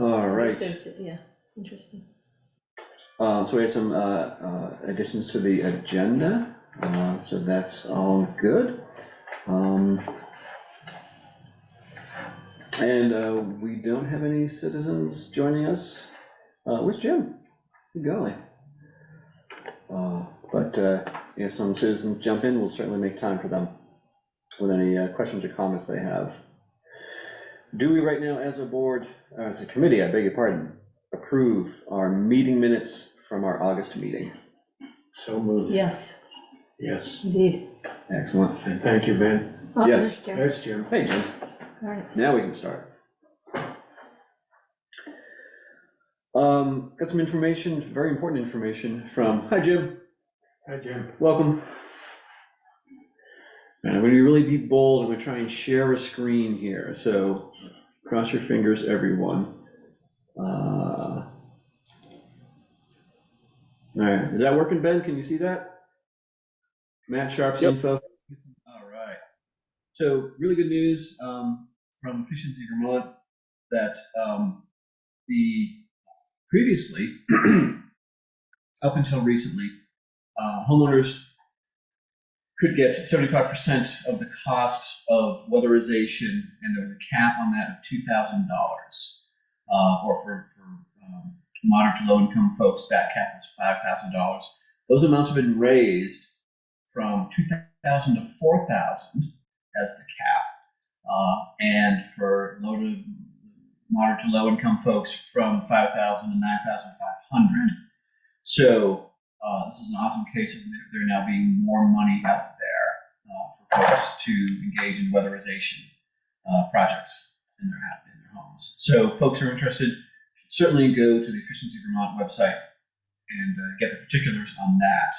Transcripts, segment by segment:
All right. Yeah, interesting. So we had some additions to the agenda, so that's all good. And we don't have any citizens joining us. Where's Jim? Good golly. But if some citizens jump in, we'll certainly make time for them with any questions or comments they have. Do we right now as a board, as a committee, I beg your pardon, approve our meeting minutes from our August meeting? So moved. Yes. Yes. Indeed. Excellent. And thank you, Ben. Oh, Yes. There's Jim. Hey, Jim. All right. Now we can start. Got some information, very important information from, hi, Jim. Hi, Jim. Welcome. And I'm going to really be bold. I'm going to try and share a screen here. So cross your fingers, everyone. All right. Is that working, Ben? Can you see that? Matt Sharp's info. All right. So really good news from Efficiency Vermont that the previously, up until recently, homeowners could get 75% of the cost of weatherization, and there was a cap on that of $2,000. Or for moderate to low income folks, that cap was $5,000. Those amounts have been raised from $2,000 to $4,000 as the cap, and for moderate to low income folks from $5,000 to $9,500. So this is an awesome case of there now being more money out there for folks to engage in weatherization projects in their homes. So folks who are interested should certainly go to the Efficiency Vermont website and get the particulars on that.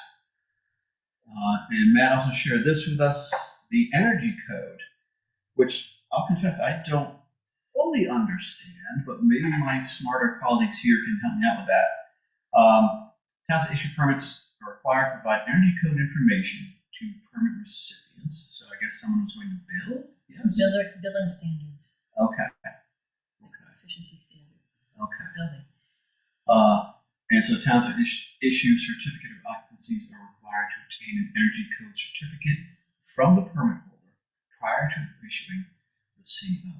And Matt also shared this with us, the energy code, which I'll confess I don't fully understand, but maybe my smarter colleagues here can help me out with that. Towns that issue permits are required to provide energy code information to permit recipients. So I guess someone who's going to build? Yes. Building standards. Okay. Efficiency standards. Okay. Building. And so towns that issue certificate of occupancies are required to obtain an energy code certificate from the permit holder prior to issuing the CO.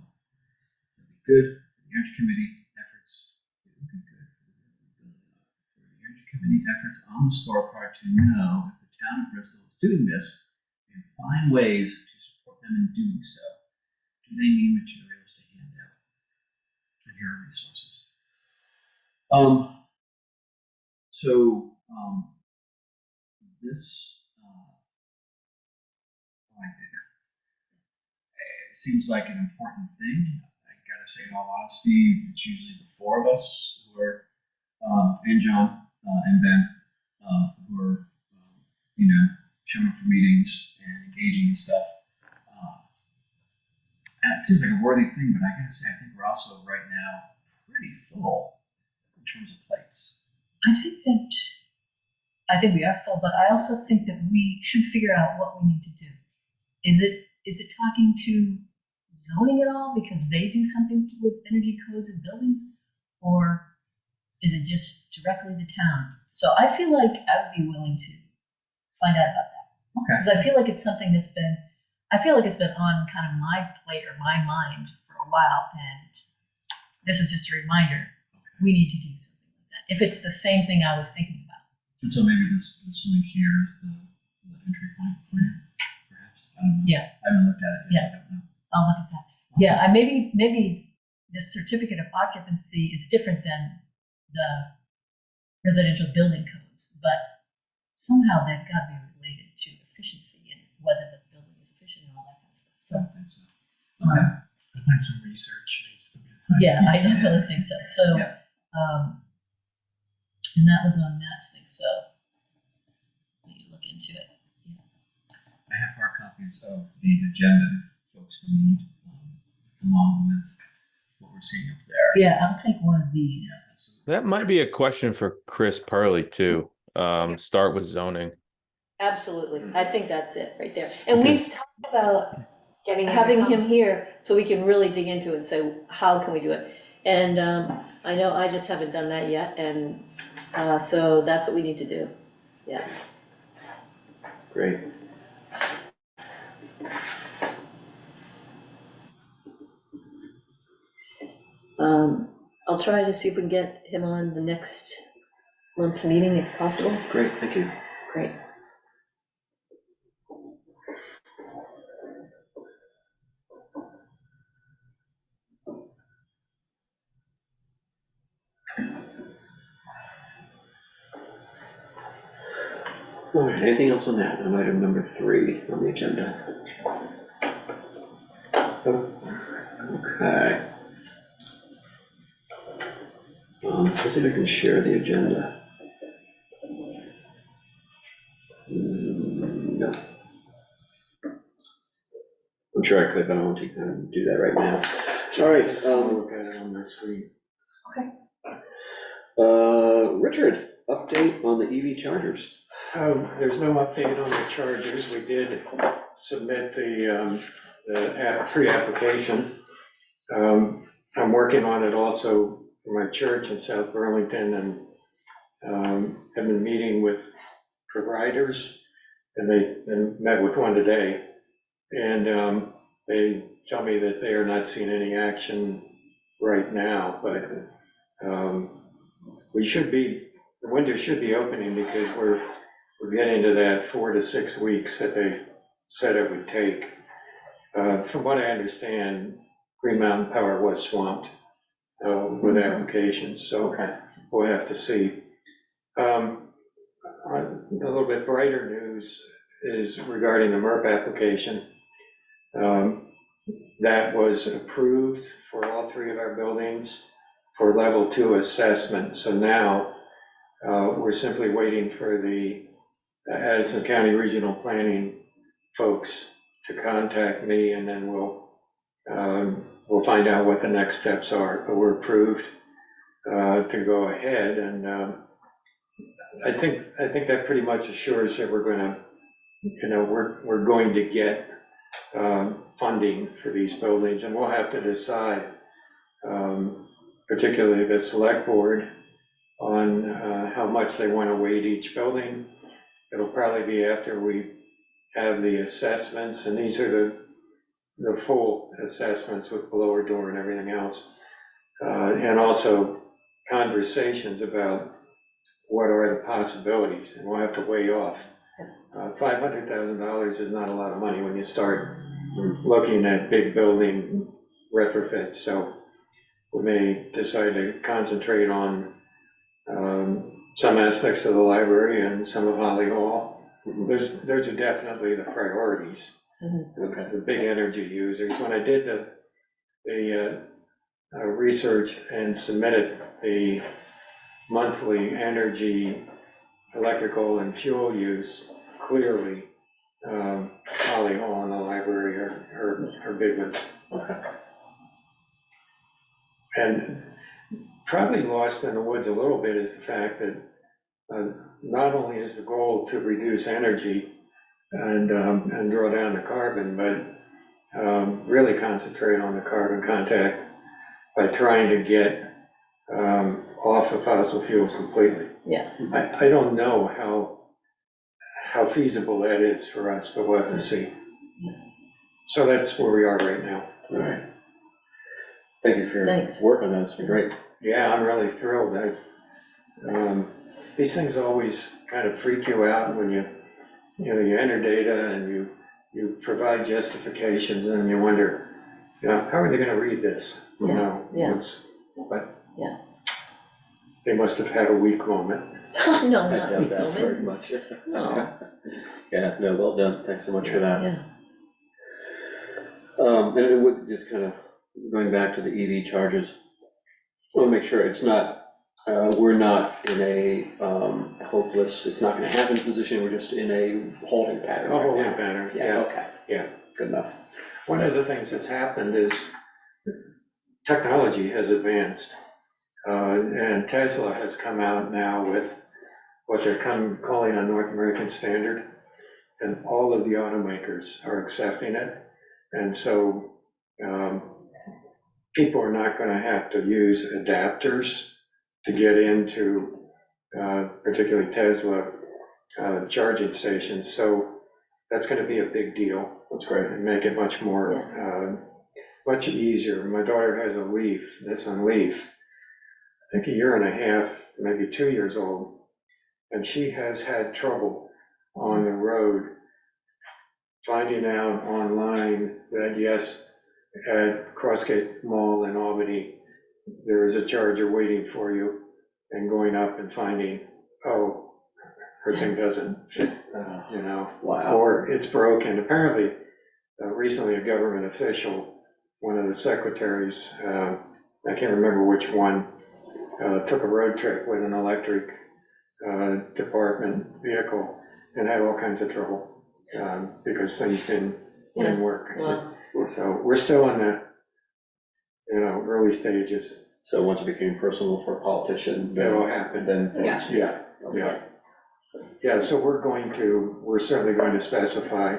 It'd be good for the Energy Committee efforts. It would be good for the Energy Committee efforts on the scorecard to know if the town of Bristol is doing this and find ways to support them in doing so. Do they need materials to hand out? And here are resources. This it seems like an important thing. I gotta say, in all honesty, it's usually the four of us who are, and John and Ben, who are, showing up for meetings and engaging in stuff. And it seems like a worthy thing, but I gotta say, I think we're also right now pretty full in terms of plates. I think we are full, but I also think that we should figure out what we need to do. Is it talking to zoning at all because they do something with energy codes and buildings, or is it just directly the town? So I feel like I would be willing to find out about that. Okay. Because I feel like it's something that's been on kind of my plate or my mind for a while, and this is just a reminder. We need to do something like that. If it's the same thing I was thinking about. And so maybe this link here is the entry point for you, perhaps. I don't know. Yeah. I haven't looked at it yet. Yeah. I don't know. I'll look at that. Yeah, maybe the certificate of occupancy is different than the residential building codes, but somehow they've got to be related to efficiency and whether the building is efficient and all that kind of stuff. So, I think so. Okay. I think some research needs to be done. yeah, I definitely think so. So, Yeah. and that was on Matt's thing. So, we need to look into it. Yeah. I have hard copies of the agenda if folks need, along with what we're seeing up there. Yeah, I'll take one of these. Yeah, absolutely. That might be a question for Chris Purley too. Start with zoning. Absolutely. I think that's it right there. And we've talked about having him here so we can really dig into it and say, how can we do it? And I know I just haven't done that yet, and so that's what we need to do, yeah. Great. I'll try to see if we can get him on the next month's meeting if possible. Great, thank you. Great. All right, anything else on that, on item number 3 on the agenda? Okay. Let's see if I can share the agenda. No. I'm sure I could, but I won't do that right now. All right, I'll look at it on my screen. Richard, update on the EV chargers. There's no update on the chargers. We did submit the pre-application. I'm working on it also for my church in South Burlington, and have been meeting with providers, and met with one today. And they tell me that they are not seeing any action right now, but the window should be opening, because we're getting to that 4 to 6 weeks that they said it would take. From what I understand, Green Mountain Power was swamped with applications, so we'll have to see. A little bit brighter news is regarding the MERP application. That was approved for all 3 of our buildings for level 2 assessment. So now we're simply waiting for the Addison County Regional Planning folks to contact me, and then we'll find out what the next steps are. But we're approved to go ahead, and I think that pretty much assures that we're going to get funding for these buildings, and we'll have to decide, particularly the select board, on how much they want to weight each building. It'll probably be after we have the assessments, and these are the full assessments with blower door and everything else, and also conversations about what are the possibilities, and we'll have to weigh off. $500,000 is not a lot of money when you start looking at big building retrofits, so we may decide to concentrate on some aspects of the library and some of Holly Hall. Those are definitely the priorities, the big energy users. When I did the research and submitted the monthly energy, electrical and fuel use, clearly Holly Hall and the library are big ones. And probably lost in the woods a little bit is the fact that not only is the goal to reduce energy and draw down the carbon, but really concentrate on the carbon contact by trying to get off of fossil fuels completely. Yeah. I don't know how feasible that is for us, but we'll have to see. So that's where we are right now. All right. Thank you for your Thanks. work on that, it's been great. Yeah, I'm really thrilled. These things always kind of freak you out when you enter data and you provide justifications, and you wonder, how are they gonna read this? Yeah. They must have had a weak moment. No, I not doubt that Bowman. very much. No. Yeah, no, well done, thanks so much for that. Yeah. And it would, just kind of going back to the EV chargers, I want to make sure it's not, we're not in a hopeless, it's not gonna happen position, we're just in a holding pattern right Holding now. pattern, Yeah, yeah. okay. Yeah. Good enough. One of the things that's happened is technology has advanced. And Tesla has come out now with what they're calling a North American standard, and all of the automakers are accepting it. And so people are not gonna have to use adapters to get into, particularly Tesla, charging stations. So that's gonna be a big deal. That's great. And make it much more, much easier. My daughter has a Leaf, Nissan Leaf, I think a year and a half, maybe 2 years old, and she has had trouble on the road finding out online that, yes, at Crossgate Mall in Albany, there is a charger waiting for you, and going up and finding, oh, her thing doesn't fit, you know, Wow. or it's broken. Apparently, recently a government official, one of the secretaries, I can't remember which one, took a road trip with an electric department vehicle and had all kinds of trouble because things didn't work. Well, So we're still in the, early stages. So once it became personal for a politician, then. That'll happen. Then, Yeah. yeah. Okay. Yeah, so we're certainly going to specify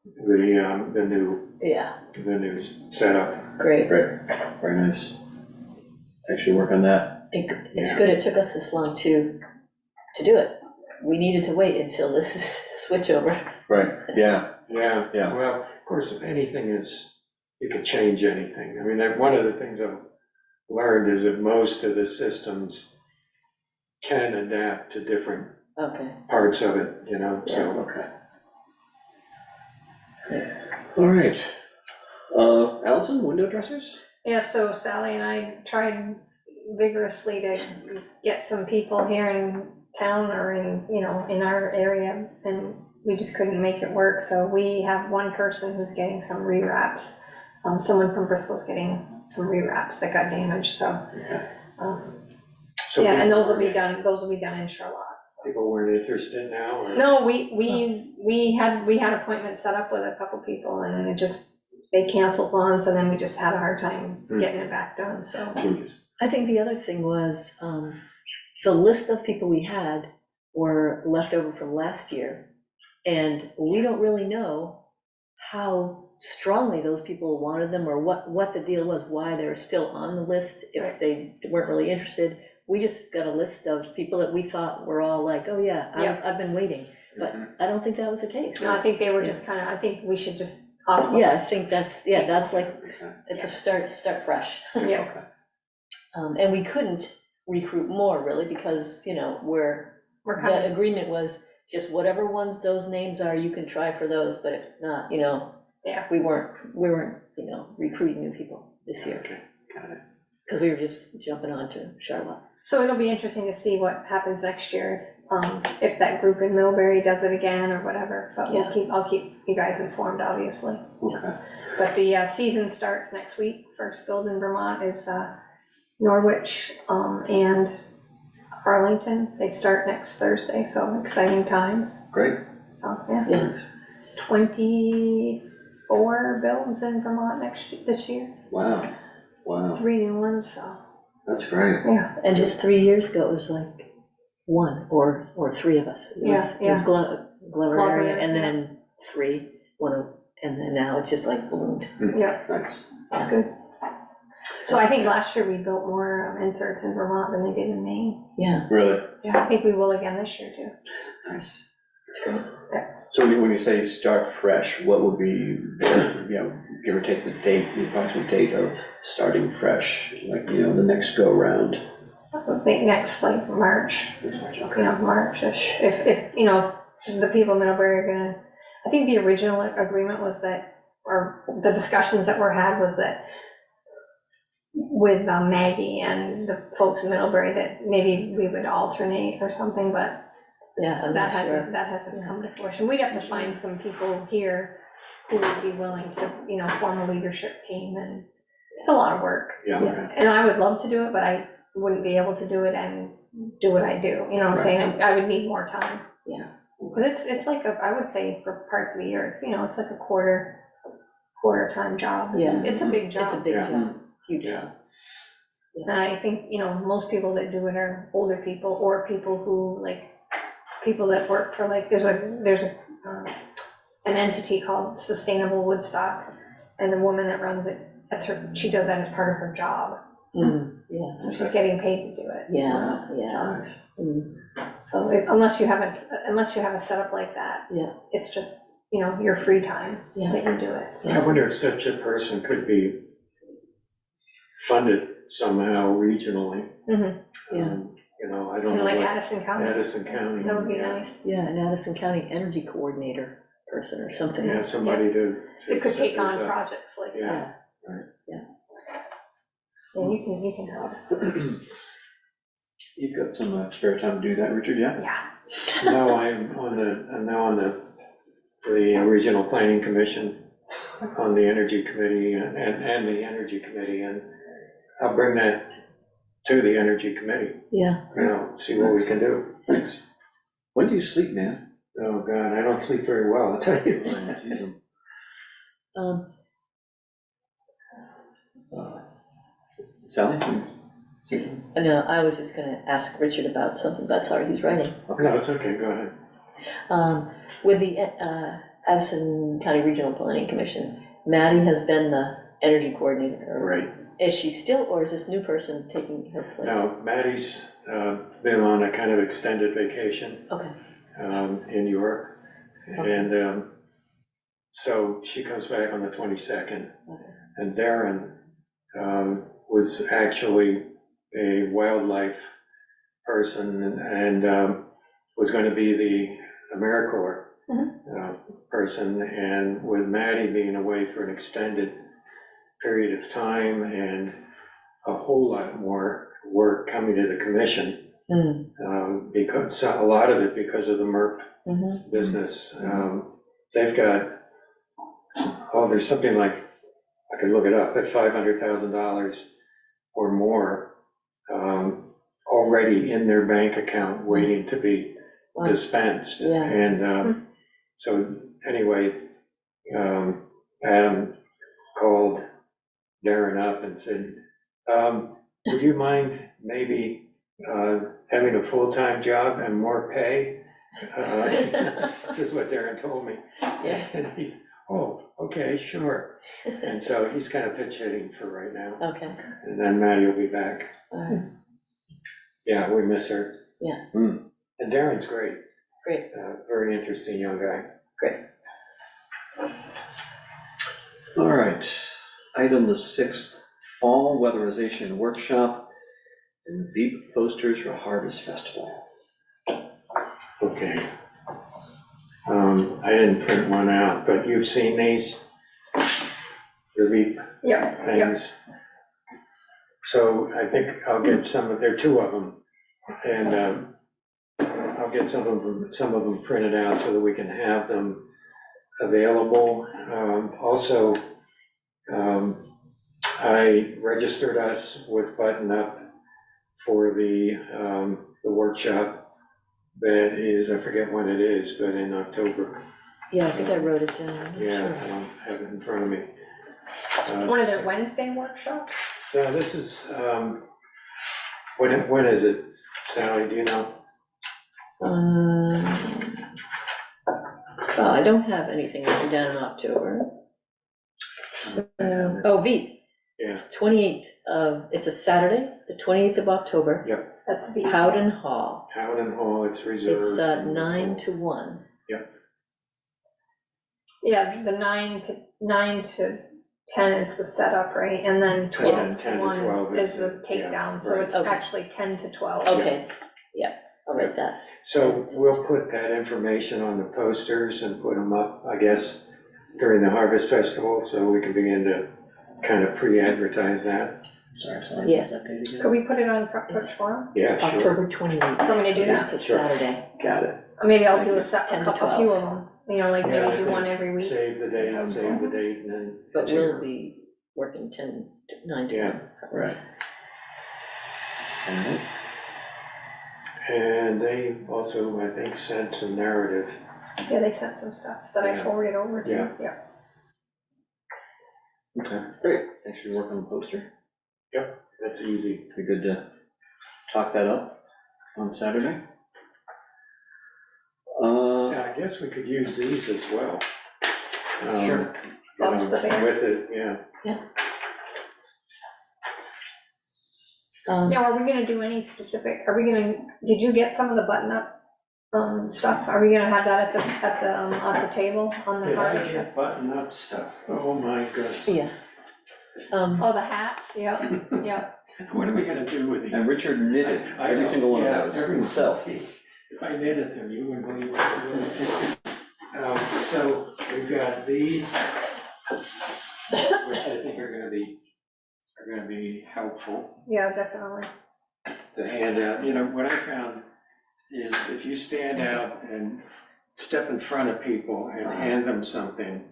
the new setup. great. Great, very nice. Actually work on that. It's good it took us this long to do it. We needed to wait until this switchover. Right, yeah, Yeah. Yeah. Well, of course, you can change anything. I mean, one of the things I've learned is that most of the systems can adapt to different Okay. parts of it, so. okay. All right. Allison, window dressers? Yeah, so Sally and I tried vigorously to get some people here in town or in our area, and we just couldn't make it work. So we have one person who's getting some rewraps. Someone from Bristol's getting some rewraps that got damaged, so. So Yeah, and people those will be done in Charlotte. So. People weren't interested now, or? No, we had appointments set up with a couple people, and it just, they canceled on, so then we just had a hard time getting it back done, so. Jeez. I think the other thing was, the list of people we had were left over from last year. And we don't really know how strongly those people wanted them, or what the deal was, why they're still on the list, if Right. they weren't really interested. We just got a list of people that we thought were all like, oh yeah, Yeah. I've been waiting, but I don't think that was the case. No, I think they were just kind of, I think we should just off. Yeah, I think that's like, it's a start fresh. Yeah, And we couldn't recruit more really, because, we're kind the of, agreement was just whatever ones those names are, you can try for those, but if not, yeah. we weren't, recruiting new people this year. Okay, got it. Because we were just jumping on to Charlotte. So it'll be interesting to see what happens next year, if that group in Millbury does it again or whatever, but Yeah. I'll keep you guys informed, obviously. Okay. But the season starts next week. First build in Vermont is Norwich and Arlington. They start next Thursday, so exciting times. Great. So, yeah. Yeah. 24 builds in Vermont this year, Wow, wow, 3 new ones, so, that's great. yeah. And just 3 years ago, it was like one or 3 of us. It was Glover Glover, area, and yeah. then 3, and then now it's just like ballooned. Yeah, Nice. it's good. So I think last year we built more inserts in Vermont than they did in Maine. Yeah, Really? Yeah, I think we will again this year too. Nice. it's great. So when you say start fresh, what would be, give or take the approximate date of starting fresh, like, the next go round? I think next, like March, March-ish, if the people in Middlebury are gonna, I think the original agreement was that, or the discussions that were had was that with Maggie and the folks in Middlebury, that maybe we would alternate or something, but Yeah, I'm not sure. that hasn't come to fruition. We'd have to find some people here who would be willing to, form a leadership team, and it's a lot of work. Yeah. And I would love to do it, but I wouldn't be able to do it and do what I do, what I'm saying? I would need more time. Yeah. But it's like I would say for parts of the year, it's, it's like a quarter-time job. Yeah. It's a big job. It's a big Yeah. job, huge Yeah. job. And I think, most people that do it are older people, or people who, people that work for, there's an entity called Sustainable Woodstock, and the woman that runs it she does that as part of her job, Yeah, so she's getting paid to do it. yeah, yeah. So unless you have a setup like that. Yeah. It's just, your free time Yeah. that you do it. So. I wonder if such a person could be funded somehow regionally. Mhm. Yeah. I don't In know like what, Addison County, Addison County. that would be yeah. nice. Yeah, an Addison County energy coordinator person or something. Yeah, somebody to. It could set take on those up. projects like that. Yeah. Yeah, you can help. You've got some spare time to do that, Richard, yeah? Yeah. No, I'm now on the regional planning commission, on the energy committee and the energy committee, and I'll bring that to the energy committee, Yeah, see what we can do. Thanks. When do you sleep, man? Oh, God, I don't sleep very well, I'll tell you. Jeez, Sally? no, I was just gonna ask Richard about something, but sorry, he's writing. No, it's okay, go ahead. With the Addison County Regional Planning Commission, Maddie has been the energy coordinator. Right. Is she still, or is this new person taking her place? Now, Maddie's been on a kind of extended vacation Okay, in Europe, Okay. and so she comes back on the 22nd. okay, And Darren was actually a wildlife person and was going to be the AmeriCorps person. And with Maddie being away for an extended period of time and a whole lot more work coming to the commission, because a lot of it because of the MERP business, they've got, there's something like, I could look it up, but $500,000 or more already in their bank account waiting to be Wow. dispensed. Yeah. And so anyway, Adam called Darren up and said, would you mind maybe having a full-time job and more pay? This is what Darren told me. Yeah. And he's, oh, okay, sure. And so he's kind of pitch hitting for right now. okay, And then Maddie will be back. all right, Yeah, we miss her. Yeah. And Darren's great. Great. Very interesting young guy. great. All right, item the 6th, fall weatherization workshop and Veep posters for Harvest Festival. Okay. I didn't print one out, but you've seen these? The Veep Yep. things. So I think I'll get there are two of them. And I'll get some of them printed out so that we can have them available. Also, I registered us with Button Up for the workshop that is, I forget when it is, but in October. Yeah, I think I wrote it down. I'm not Yeah, sure. I don't have it in front of me. One of their Wednesday workshops? No, this is, when is it, Sally, do you know? I don't have anything written down in October. Veep. Yeah. It's 28th it's a Saturday, the 28th of October. Yep. That's the. Howden Hall. Howden Hall, it's reserved. It's 9 to 1. Yeah, the 9 to 10 is the setup, right? And then 12 10 to to 1 12 is is the the- takedown, so right. it's Okay. actually 10 to 12. Okay, yeah, I'll write that. So we'll put that information on the posters and put them up, I guess, during the Harvest Festival, so we can begin to kind of pre-advertise that. Sorry. Yes. That date again? Could we put it on Front Porch Forum? Yeah, sure. October 28th. Want me to do that? It's a Sure. Saturday. Got it. Or maybe I'll do 10 to a few of them, like Yeah, I maybe do think one every week. Save the date, and then. But we'll be working 9 to 1. Yeah. Right. All right. And they also, I think, sent some narrative. Yeah, they sent some stuff that I Yeah. forwarded over to, Yeah. Okay, great. Thanks for your work on the poster. That's easy. Be good to talk that up on Saturday. Yeah, I guess we could use these as well. Sure. You know, Bumps the bear. with it, yeah. Yeah. Now, are we gonna do any specific, did you get some of the button-up, stuff? Are we gonna have that at the table on the Did I harvest? get button-up stuff? Oh, my goodness. Yeah. Oh, the hats, yep. What are we gonna do with these? And Richard knitted I every know, single one of yeah, those every one of himself. these. If I knitted them, you wouldn't believe what I would. So we've got these, which I think are gonna be helpful Yeah, definitely. to hand out. You know, what I found is if you stand out and step in front of people and hand them something,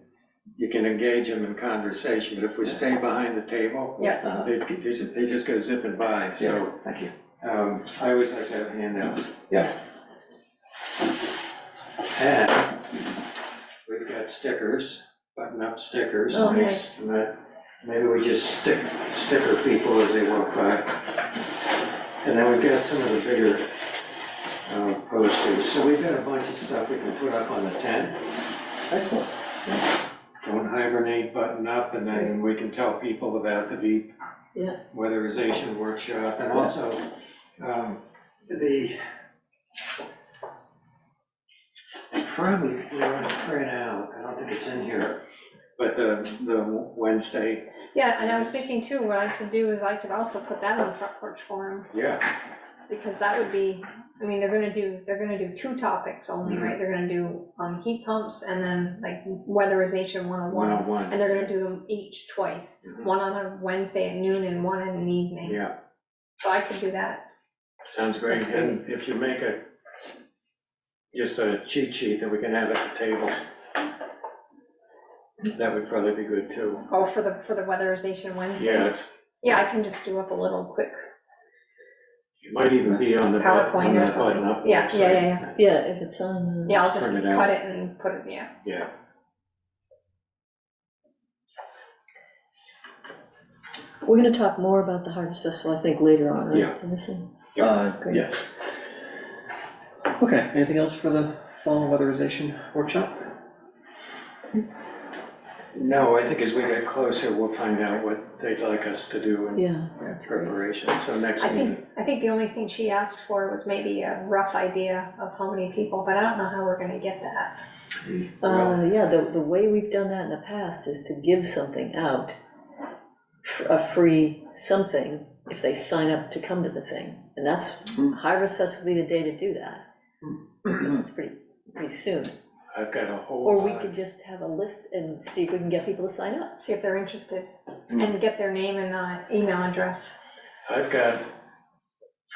you can engage them in conversation, but if we stay behind the table, Yeah. they just go zipping by, so. Thank you. I always like to have handouts. Yeah. And we've got stickers, button-up stickers. Oh, nice. And that, maybe we just sticker people as they walk by. And then we've got some of the bigger posters. So we've got a bunch of stuff we can put up on the tent. Excellent. Don't hibernate, button up, and then we can tell people about the deep Yeah. weatherization workshop. And also, probably we want to print out, I don't think it's in here, but the Wednesday, Yeah, and I was thinking too, what I could do is I could also put that on Front Porch Forum, yeah, because that would be, I mean, they're gonna do 2 topics only, Mhm. right? They're gonna do, heat pumps and then like weatherization 101. 101. And they're gonna do them each twice, Mhm. one on a Wednesday at noon and one in the evening. Yeah, So I could do that. sounds great. That's great. And if you make just a cheat sheet that we can have at the table, that would probably be good too. Oh, for the weatherization Wednesdays? Yeah, Yeah, I can just do up a little quick, it might even be on the PowerPoint or that something. button-up Yeah, website. yeah. Yeah, if it's on. Yeah, I'll just Print it out. cut it and put it, yeah. Yeah. We're gonna talk more about the Harvest Festival, I think, later on, right? Yeah. Denison? Great. Yes. Okay, anything else for the fall weatherization workshop? No, I think as we get closer, we'll find out what they'd like us to do in Yeah, that's great. preparation, so next I meeting. think the only thing she asked for was maybe a rough idea of how many people, but I don't know how we're gonna get that. Yeah, the way we've done that in the past is to give something out, a free something, if they sign up to come to the thing. And that's, Harvest Fest will be the day to do that. It's pretty soon. I've got a whole Or we lot. could just have a list and see if we can get people to sign up. See if they're interested and get their name and email address. I've got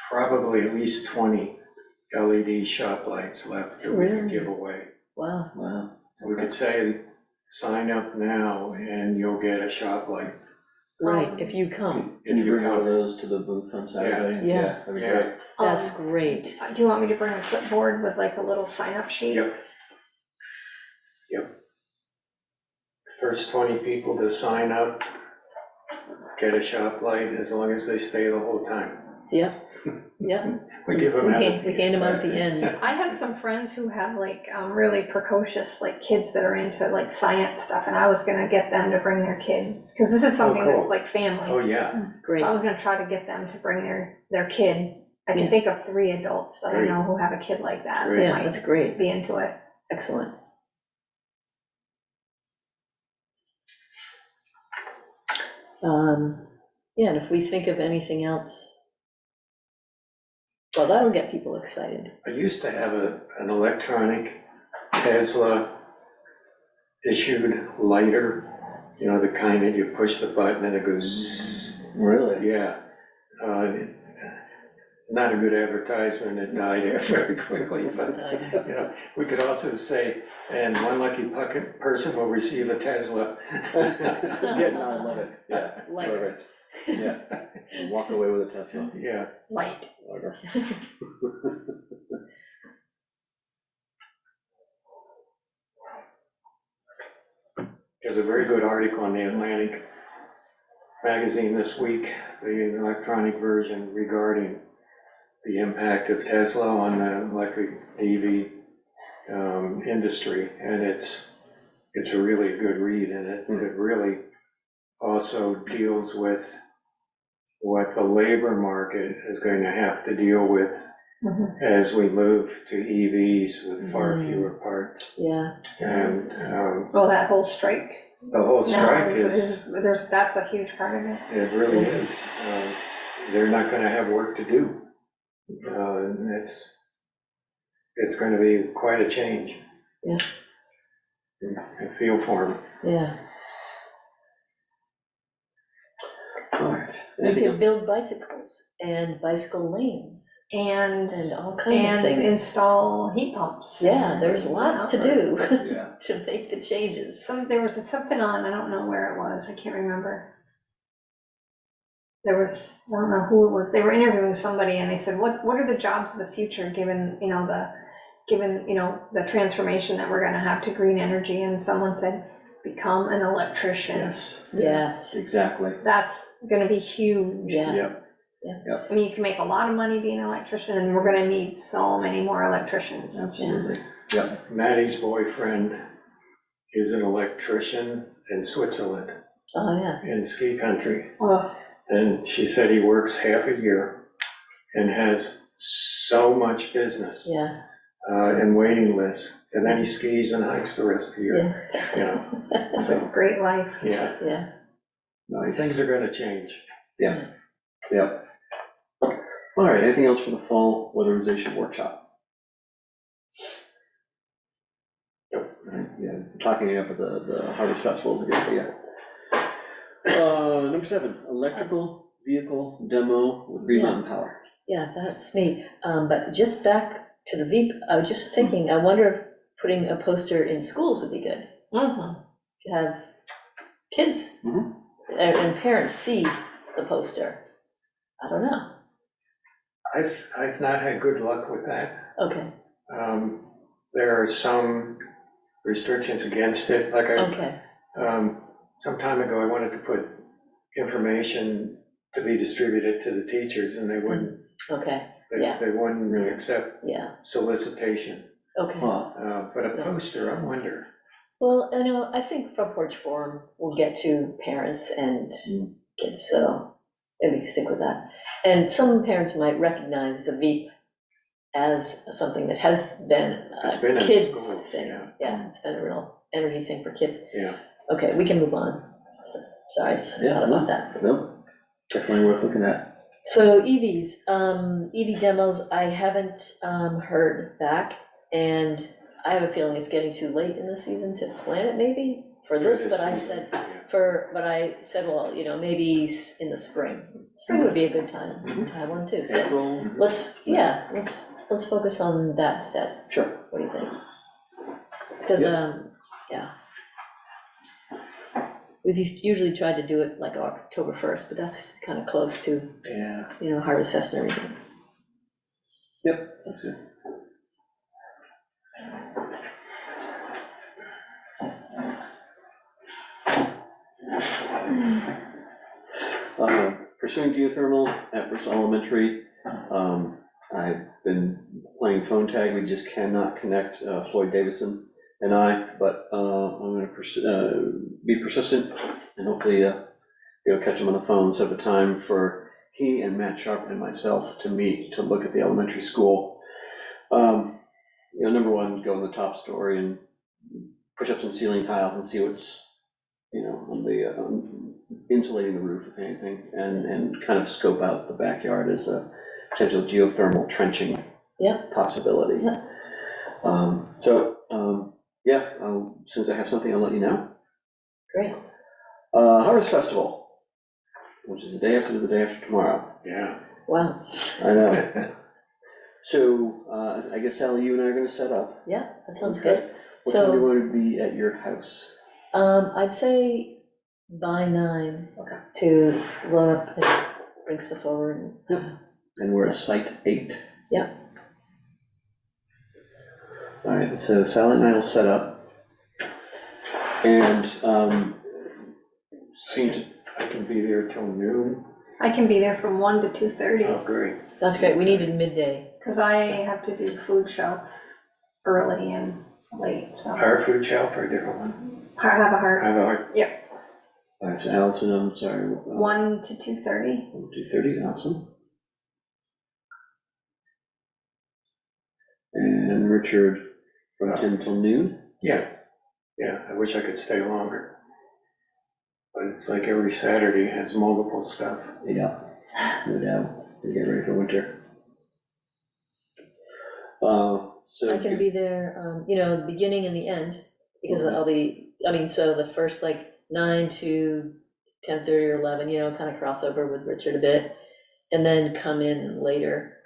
probably at least 20 LED shop lights left that we could Really? give away. Wow. Wow. So we could say, sign up now and you'll get a shop light. Right, if you come, Can you If bring one of come. those to the booth on Saturday? Yeah. That'd be Yeah. great. that's Um, great. Do you want me to bring a clipboard with like a little sign-up sheet? Yep. First 20 people to sign up, get a shop light as long as they stay the whole time. Yep, yep. We give them out. We hand them out at the end. I have some friends who have like really precocious like kids that are into like science stuff, and I was gonna get them to bring their kid, because this is something cool. that's like family. Oh, yeah. Great. So I was gonna try to get them to bring their kid. I can Yeah. think of 3 adults that I Great. know who have a kid like that, Great. that Yeah, that's might great. be into it. Excellent. Yeah, and if we think of anything else, well, that'll get people excited. I used to have an electronic Tesla issued lighter, you know, the kind that you push the button and it goes zzz. Really? Yeah. Not a good advertisement, it died very quickly, but, you know, we could also say, and one lucky person will receive a Tesla. Yeah, no, I love it. Yeah, Like- perfect. Yeah, and walk away with a Tesla. Yeah. Light. There's a very good article in the Atlantic magazine this week, the electronic version regarding the impact of Tesla on the electric EV industry, and it's a really good read, and it really also deals with what the labor market is going to have to deal with Mhm. as we move to EVs with far fewer parts. Yeah, And Well, that whole strike. the whole now strike is, that's a huge part of it. it really is. They're not gonna have work to do. And it's gonna be quite a change. Yeah. I feel for them. yeah. All right. We Anything could else? build bicycles and bicycle lanes And and all kinds of and things. install heat pumps. Yeah, there's lots to do Yeah. to make the changes. There was something on, I don't know where it was, I can't remember. There was, I don't know who it was, they were interviewing somebody and they said, what are the jobs of the future, given, the transformation that we're gonna have to green energy? And someone said, become an electrician. Yes. Yes, Exactly. That's gonna be huge. yeah, Yep. I mean, you can make a lot of money being an electrician, and we're gonna need so many more electricians. Absolutely. Yep. Maddie's boyfriend is an electrician in Switzerland, oh, yeah. in ski country. Oh, And she said he works half a year and has so much business Yeah, and waiting lists. And then he skis and hikes the rest of the year, you know. that's a great life. Yeah, yeah. Nice. things are gonna change. Yep. All right, anything else for the fall weatherization workshop? Nope. All right, yeah, talking up at the Harvest Festival is a good idea. Number 7, electrical vehicle demo with Green Yeah. Mountain Power. Yeah, that's me. But just back to the Veep, I was just thinking, I wonder if putting a poster in schools would be good. Mhm. To have kids Mhm. and parents see the poster. I don't know. I've not had good luck with that. Okay, There are some restrictions against it, like okay, some time ago, I wanted to put information to be distributed to the teachers, and they wouldn't, okay, yeah. they wouldn't really accept yeah, solicitation. okay. Huh. But a poster, I wonder. Well, I think Front Porch Forum will get to parents and kids, so maybe stick with that. And some parents might recognize the Veep as something that has been It's a been in kids schools, thing. yeah. Yeah, it's been a real energy thing for kids. Yeah. Okay, we can move on. Sorry, I just thought about that. No, definitely worth looking at. So EVs, EV demos, I haven't heard back, and I have a feeling it's getting too late in the season to plan it maybe for this, but I said, well, maybe in the spring. Spring would be a good time to have one too, so April. let's focus on that instead. Sure. What do you think? Because, yeah. We've usually tried to do it like October 1st, but that's kind of close to, Yeah. Harvest Fest and everything. Yep, that's good. Pursuing geothermal at Bristol Elementary. I've been playing phone tag. We just cannot connect Floyd Davison and I, but I'm going to be persistent and hopefully be able to catch him on the phone, set up a time for he and Matt Sharp and myself to meet to look at the elementary school. Number one, go in the top story and push up some ceiling tiles and see what's, on the insulating the roof, if anything, and kind of scope out the backyard as a potential geothermal trenching possibility. Yeah. As soon as I have something, I'll let you know. Great. Harvest Festival, which is the day after tomorrow. Yeah. Wow. I know. So, I guess Sally, you and I are gonna set up. Yeah, that sounds Okay. good. What time do you So, want to be at your house? I'd say by 9 to load up and bring stuff over and. And we're at Site 8. Yep. All right, so Sally and I will set up. And I can be there till noon. I can be there from 1 to 2:30, Oh, great. That's great, we needed midday. because I have to do food shelf early and late, so. Our food shelf or a different one? I have a heart. I have a, All right, so Allison, I'm sorry. 1 to 2:30. 2:30, awesome. And Richard from 10 till noon. Yeah, I wish I could stay longer. But it's like every Saturday has multiple stuff. Yeah, no doubt. We get ready for winter. So I can be there, the beginning and the end, because Okay. I'll be, so the first like 9 to 10:30 or 11, kind of crossover with Richard a bit, and then come in later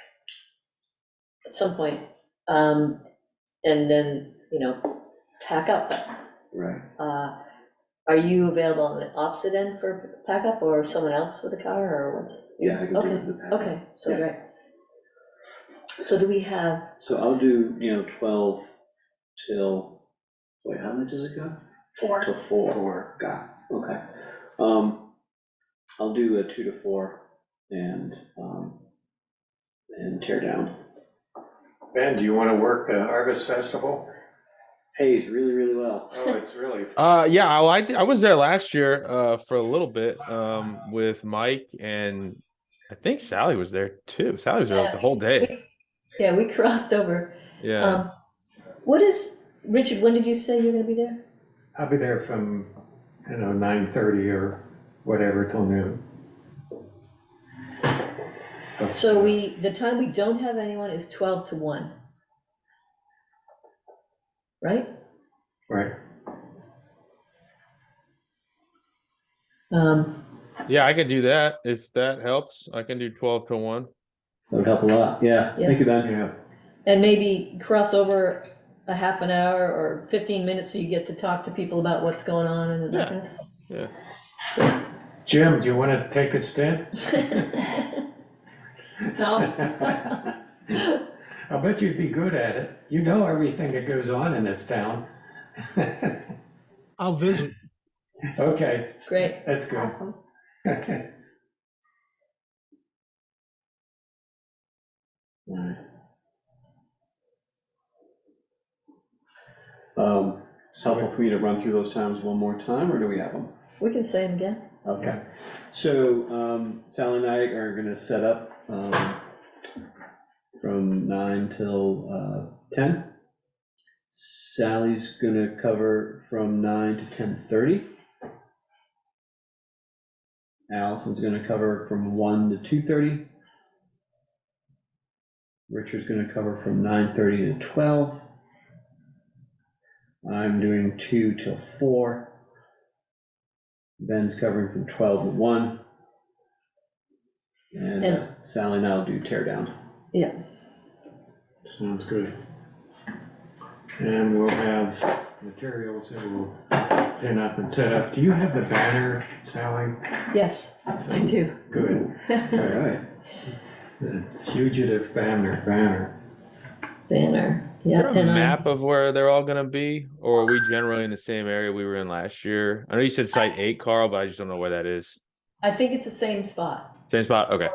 at some point, and then, pack up. Right. Are you available on the opposite end for pack up, or someone else with a car, or what's? Yeah, I can Okay, do the pack. okay, so Yeah. great. So do we have, So I'll do, 12 till, wait, how much does it go? 4. Till 4. Got it. Okay. I'll do a 2 to 4 and tear down. Ben, do you want to work the Harvest Festival? Pays really, really well. Oh, it's really, Yeah, I was there last year for a little bit with Mike, and I think Sally was there too. Sally was there like the whole day. we crossed over. Yeah. What is, Richard, when did you say you're gonna be there? I'll be there from, 9:30 or whatever till noon. So the time we don't have anyone is 12 to 1. Right? Right. Yeah, I can do that if that helps. I can do 12 to 1. That would help a lot. Yeah, Yeah. thank you, Ben. Yeah. And maybe cross over a half an hour or 15 minutes so you get to talk to people about what's going on and that kind of stuff. Yeah. Jim, do you want to take a stint? No. I'll bet you'd be good at it. You know everything that goes on in this town. I'll visit. Okay, Great. that's good. Awesome. Alright. It's helpful for me to run through those times one more time, or do we have them? We can say them again. Okay. So Sally and I are gonna set up from 9 till 10. Sally's gonna cover from 9 to 10:30. Allison's gonna cover from 1 to 2:30. Richard's gonna cover from 9:30 to 12. I'm doing 2 till 4. Ben's covering from 12 to 1. And And- Sally and I'll do tear down. Yeah. Sounds good. And we'll have materials that we'll pin up and set up. Do you have the banner, Sally? Yes, I do. Good. All right. The fugitive banner. Banner. Is Yeah. there a map of where they're all gonna be, or are we generally in the same area we were in last year? I know you said Site 8, Carl, but I just don't know where that is. I think it's the same spot. Same spot? Okay.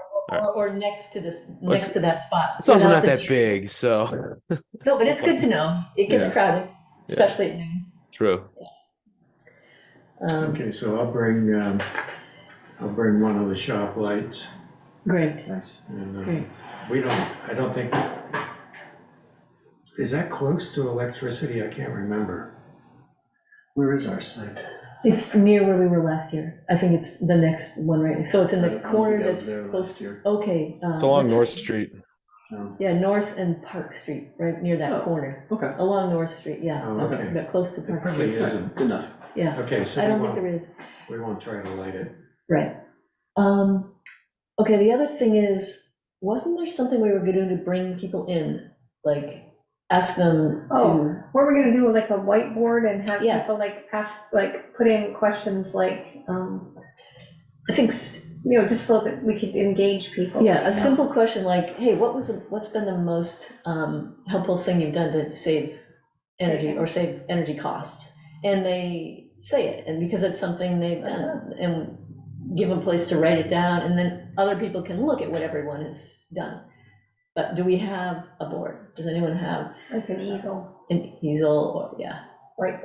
Or next to that spot. It's also without not the that G. big, so. No, but it's good to know. It gets Yeah. crowded, especially at noon. True. Okay, so I'll bring one of the shop lights. Great, Nice. And great. I don't think, is that close to electricity? I can't remember. Where is our site? It's near where we were last year. I think it's the next one, right? So it's in I the don't corner think I was that's there close last year. Okay. It's along North Street. So, Yeah, North and Park Street, right near that Oh. corner. okay. Along North Street, yeah. Oh, okay. But close to It Park probably Street. isn't. Good enough. Yeah, Okay, so I don't think there is. we won't try to light it. Right. Okay, the other thing is, wasn't there something we were going to bring people in? Like, ask them Oh. to, What we're gonna do, like a whiteboard and have Yeah. people like ask, like put in questions like, I think, just so that we could engage people. yeah, a simple question like, hey, what's been the most helpful thing you've done to save energy or save energy costs? And they say it, and because it's something they've done, and give them a place to write it down, and then other people can look at what everyone has done. But do we have a board? Does anyone have Like an easel. an easel or, yeah, Right.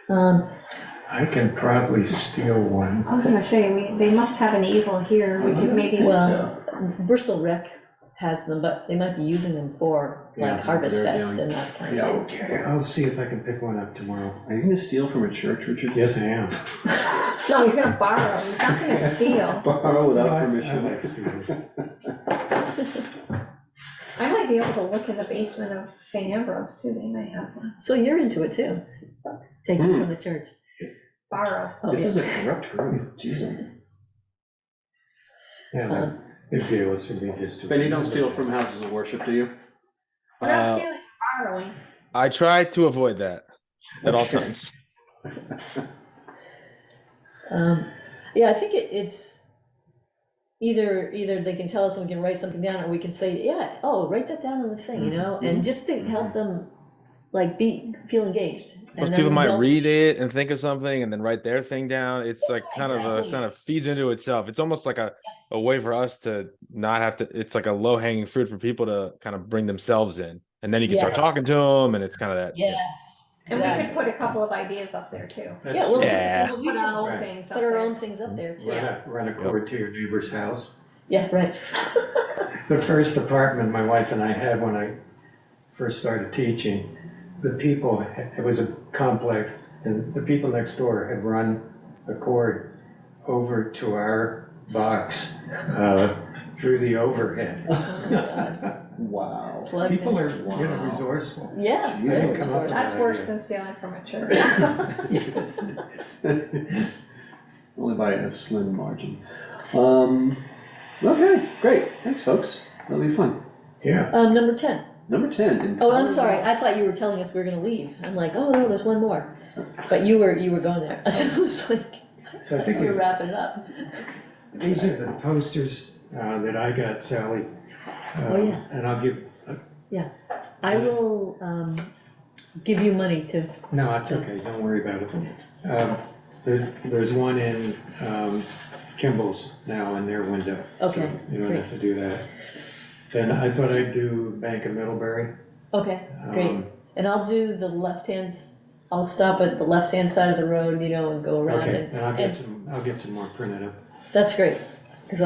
I can probably steal one. I was gonna say, they must have an easel here, we could maybe. Well, Bristol Rec has them, but they might be using them for like Yeah, Harvest they're Fest doing- and that kind Yeah, of thing. Okay, I'll see if I can pick one up tomorrow. Are you gonna steal from a church, Richard? Yes, I am. No, he's gonna borrow, he's not gonna steal. Borrow without I permission. like stealing. I might be able to look in the basement of St. Ambrose too, they may have one. So you're into it too, taking from the church. Borrow. Oh, This yeah. is a corrupt group, Jesus. Yeah, the big deal is for me just to. Ben, you don't steal from houses of worship, do you? We're not Uh, stealing, we're borrowing. I try to avoid that at all Okay. times. Yeah, I think it's either they can tell us and we can write something down, or we can say, yeah, oh, write that down on the thing, you know, and just to help them like feel engaged. Most And people then might they'll read it and think of something and then write their thing down. It's like kind exactly. of feeds into itself. It's almost like a way for us to not have to, it's like a low hanging fruit for people to kind of bring themselves in. And then you can start Yes. talking to them, and it's kind of that. Yes. And we could exactly. put a couple of ideas up there too. Yeah, well, Yeah. We'll put our own Right. things up put our there. own things up there too. Run a cord to your neighbor's house. Yeah, right. The first apartment my wife and I had when I first started teaching, the people, it was a complex, and the people next door had run a cord over to our box through the overhead. Wow. Plug People in. are, resourceful. Yeah. You very didn't come up with resourceful. That's that worse idea. than stealing from a church. Yes, it is. Only by a slim margin. Okay, great. Thanks, folks. That'll be fun. Yeah, Number 10. Number 10. Oh, I'm sorry. I thought you were telling us we were gonna leave. I'm like, oh no, there's one more. But you were going there. I was like, so I think we were wrapping it up. these are the posters that I got, Sally. Oh, yeah. And I'll give, I will give you money to. no, it's okay, don't worry about it. There's one in Kimball's now in their window. so Okay, You don't great. have to do that. Then I thought I'd do Bank of Middlebury. Okay, great. Um, And I'll do the I'll stop at the left-hand side of the road, you know, and go around Okay, and I'll and get some more printed up. that's great. Cause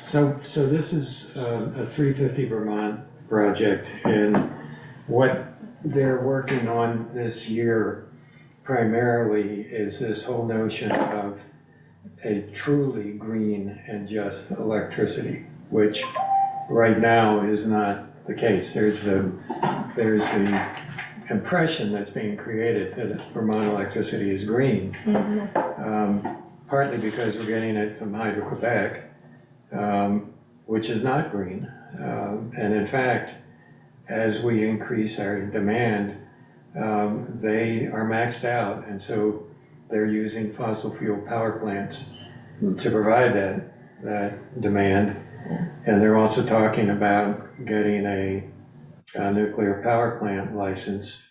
So this is a 350 Vermont project, and what they're working on this year primarily is this whole notion of a truly green and just electricity, which right now is not the case. There's the impression that's being created that Vermont electricity is green, partly because we're getting it from Hydro-Quebec, which is not green. And in fact, as we increase our demand, they are maxed out, and so they're using fossil fuel power plants to provide that demand. And they're also talking about getting a nuclear power plant licensed.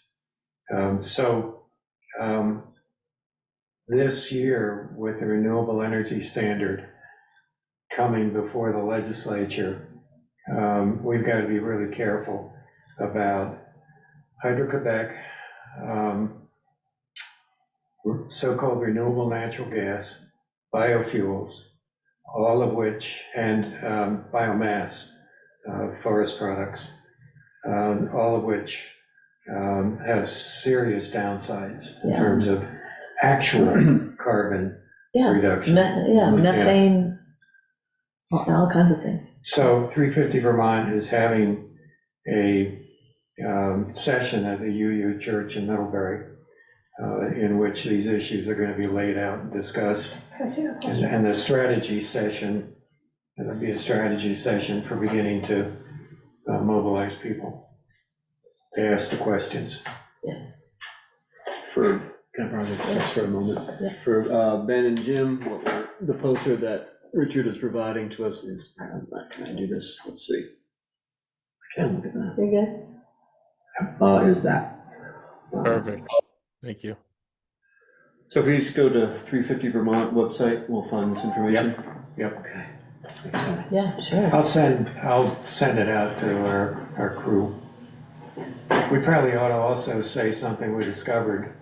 This year, with the renewable energy standard coming before the legislature, we've got to be really careful about Hydro-Quebec, so-called renewable natural gas, biofuels, all of which, and biomass, forest products, all of which have serious downsides in Yeah. terms of actual carbon yeah, reduction. methane, all kinds of things. So 350 Vermont is having a session at the UU Church in Middlebury, in which these issues are going to be laid out and discussed. Can I see the question? And the strategy session, it'll be a strategy session for beginning to mobilize people to ask the questions. For, can I borrow this just for a moment? Yeah. For Ben and Jim, the poster that Richard is providing to us is, can I do this? Let's see. I can't look at that. You're good? Is that. Perfect. Thank you. So if you just go to 350 Vermont website, we'll find this information. Yep. Okay. Excellent. Yeah, sure. I'll send it out to our crew. We probably ought to also say something we discovered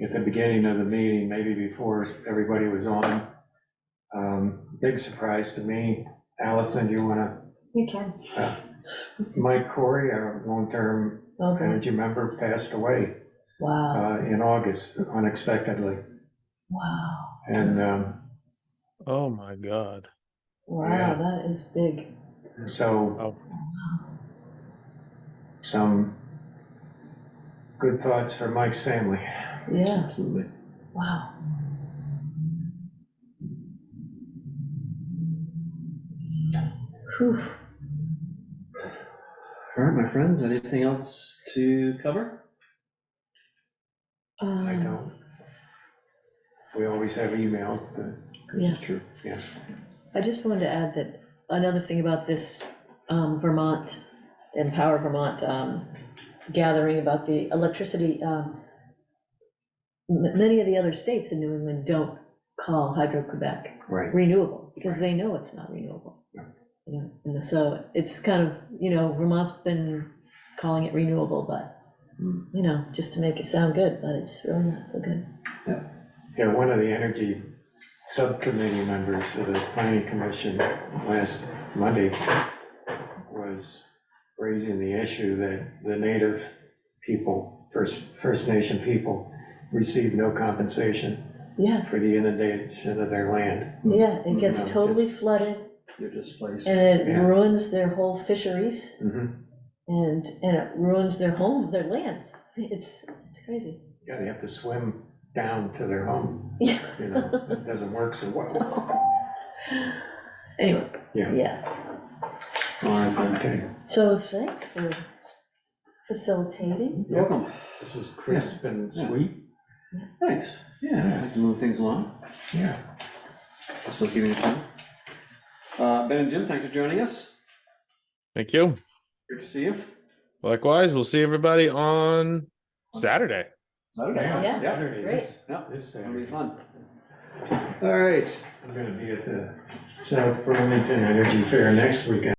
at the beginning of the meeting, maybe before everybody was on. Big surprise to me. Allison, do you want You can. to, Mike Corey, our long-term Okay, energy member, passed away wow, in August unexpectedly. wow, And Oh my God. wow, Yeah. that is big. so Oh, some good thoughts for Mike's family. Yeah, Absolutely. wow. Whew. All right, my friends, anything else to cover? I don't. We always have email, but Yeah. This is true. yeah. I just wanted to add that another thing about this Vermont, Empower Vermont gathering about the electricity, many of the other states in New England don't call Hydro-Quebec Right. renewable, because they know it's not renewable. You know, and so it's kind of, Vermont's been calling it renewable, but, just to make it sound good, but it's really not so good. Yeah, one of the energy subcommittee members of the planning commission last Monday was raising the issue that the native people, First Nation people, receive no compensation Yeah, for the inundation of their land. yeah, it gets No, totally flooded, You're displaced. and it Yeah. ruins their whole fisheries, Mhm. and it ruins their lands. It's crazy. Yeah, they have to swim down to their home, Yeah. it doesn't work so well. Anyway, Yeah. yeah. All right, then. Okay, So thanks for facilitating. You're welcome. this is crisp and sweet. Thanks. Yeah, I have to move things along. Yeah. Still keeping it fun. Ben and Jim, thanks for joining us. thank you. Good to see you. Likewise, we'll see everybody on Saturday. Saturday. Yeah, Saturday, great. this It'll be Saturday. fun. All right. I'm gonna be at the South Burlington Energy Fair next weekend.